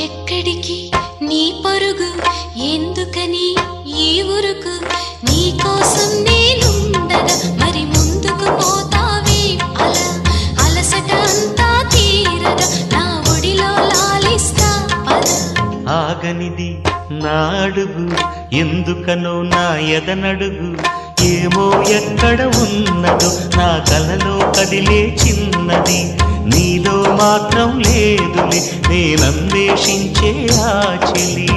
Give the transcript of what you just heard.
ఎక్కడికి నీ పరుగు ఎందుకని ఈ ఊరుకు నీ కోసం నేనుండగా మరి ముందుకు పోతావే అలా అలసట అంతా తీరగా నా ఒడిలో లాలిస్తా పద ఆగనిది నా అడుగు ఎందుకనో నా ఎదనడుగు ఏమో ఎక్కడ ఉన్నదో నా కలలో కదిలే చిన్నది నీలో మాత్రం లేదులే నేనన్వేషించే ఆ చెలి